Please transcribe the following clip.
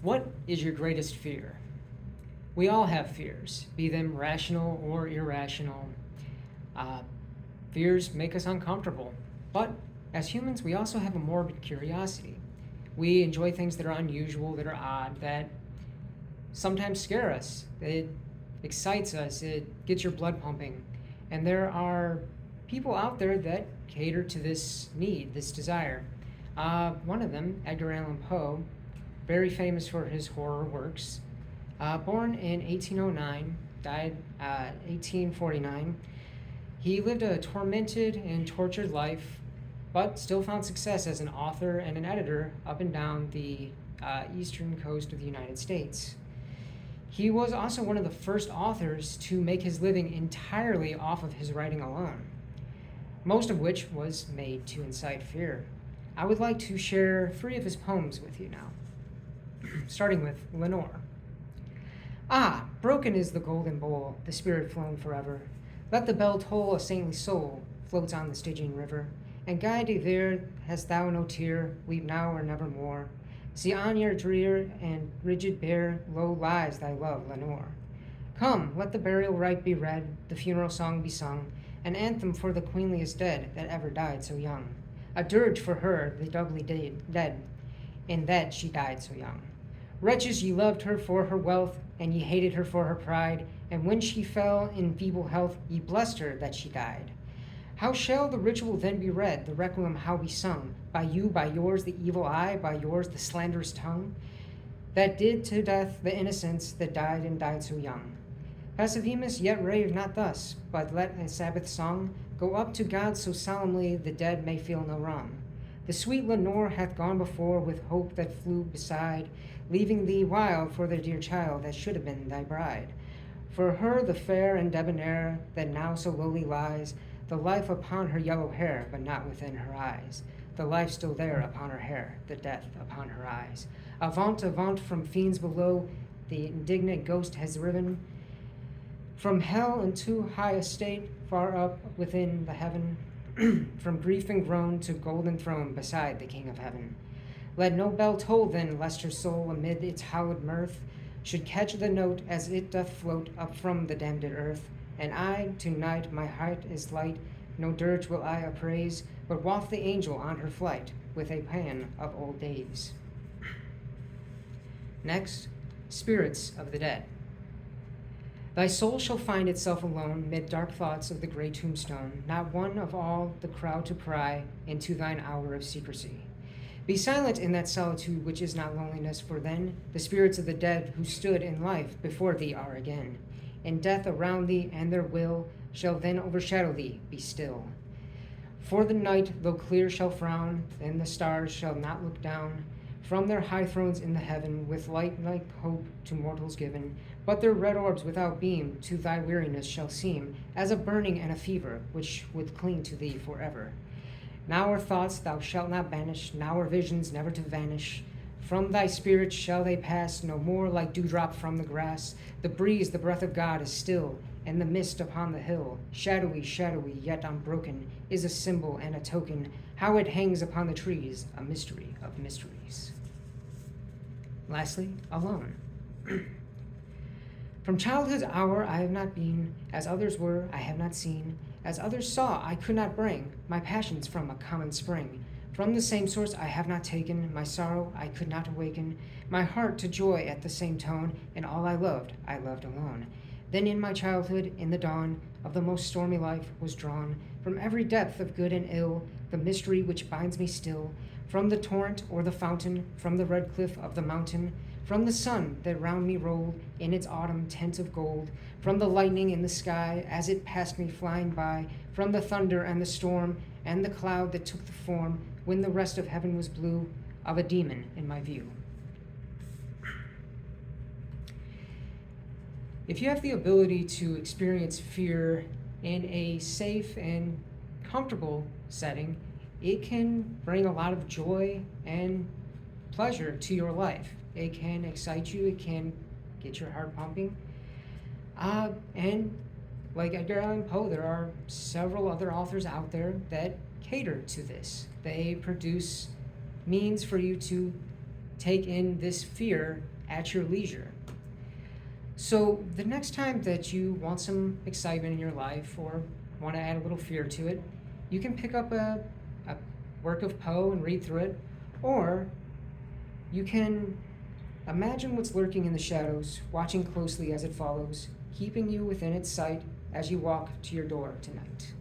What is your greatest fear? We all have fears, be them rational or irrational. Uh, Fears make us uncomfortable, but as humans, we also have a morbid curiosity. We enjoy things that are unusual, that are odd, that sometimes scare us. It excites us, it gets your blood pumping. And there are people out there that cater to this need, this desire. One of them, Edgar Allan Poe, very famous for his horror works. Born in 1809, died 1849. He lived a tormented and tortured life, but still found success as an author and an editor up and down the eastern coast of the United States. He was also one of the first authors to make his living entirely off of his writing alone, most of which was made to incite fear. I would like to share 3 of his poems with you now, starting with Lenore. Ah, broken is the golden bowl, the spirit flown forever. Let the bell toll, a saintly soul floats on the Stygian river, and guide thee there, hast thou no tear, weep now or nevermore. See on your drear and rigid bier, low lies thy love, Lenore. Come, let the burial rite be read, the funeral song be sung, an anthem for the queenliest dead that ever died so young. A dirge for her, the doubly dead, in that she died so young. Wretches, ye loved her for her wealth, and ye hated her for her pride, and when she fell in feeble health, ye blessed her that she died. How shall the ritual then be read, the requiem how be sung? By you, by yours the evil eye, by yours the slanderous tongue, that did to death the innocents that died and died so young. Passivimus, yet rave not thus, but let a Sabbath song go up to God so solemnly the dead may feel no wrong. The sweet Lenore hath gone before with hope that flew beside, leaving thee wild for the dear child that should have been thy bride. For her the fair and debonair that now so lowly lies, the life upon her yellow hair, but not within her eyes. The life still there upon her hair, the death upon her eyes. Avaunt, avaunt from fiends below, the indignant ghost has riven from hell into high estate, far up within the heaven, from grief and groan to golden throne beside the King of Heaven. Let no bell toll then, lest her soul amid its hallowed mirth should catch the note as it doth float up from the damned earth. And I, tonight, my heart is light, no dirge will I appraise, but waft the angel on her flight with a pan of old days. Next, spirits of the dead. Thy soul shall find itself alone mid dark thoughts of the gray tombstone, not one of all the crowd to pry into thine hour of secrecy. Be silent in that solitude which is not loneliness, for then the spirits of the dead who stood in life before thee are again. In death around thee, and their will shall then overshadow thee, be still. For the night, though clear, shall frown, and the stars shall not look down from their high thrones in the heaven, with light like hope to mortals given, but their red orbs without beam to thy weariness shall seem as a burning and a fever, which would cling to thee forever. Now our thoughts thou shalt not banish, now our visions never to vanish. From thy spirit shall they pass, no more like dewdrop from the grass. The breeze, the breath of God, is still, and the mist upon the hill, shadowy, shadowy, yet unbroken, is a symbol and a token, how it hangs upon the trees, a mystery of mysteries. Lastly, alone. From childhood's hour I have not been, as others were, I have not seen, as others saw, I could not bring my passions from a common spring. From the same source I have not taken, my sorrow I could not awaken, my heart to joy at the same tone, and all I loved alone. Then in my childhood, in the dawn of the most stormy life, was drawn from every depth of good and ill, the mystery which binds me still, from the torrent or the fountain, from the red cliff of the mountain, from the sun that round me rolled in its autumn tent of gold, from the lightning in the sky as it passed me flying by, from the thunder and the storm and the cloud that took the form, when the rest of heaven was blue, of a demon in my view. If you have the ability to experience fear in a safe and comfortable setting, it can bring a lot of joy and pleasure to your life. It can excite you, it can get your heart pumping. And like Edgar Allan Poe, there are several other authors out there that cater to this. They produce means for you to take in this fear at your leisure. So the next time that you want some excitement in your life or want to add a little fear to it, you can pick up a work of Poe and read through it, or you can imagine what's lurking in the shadows, watching closely as it follows, keeping you within its sight as you walk to your door tonight.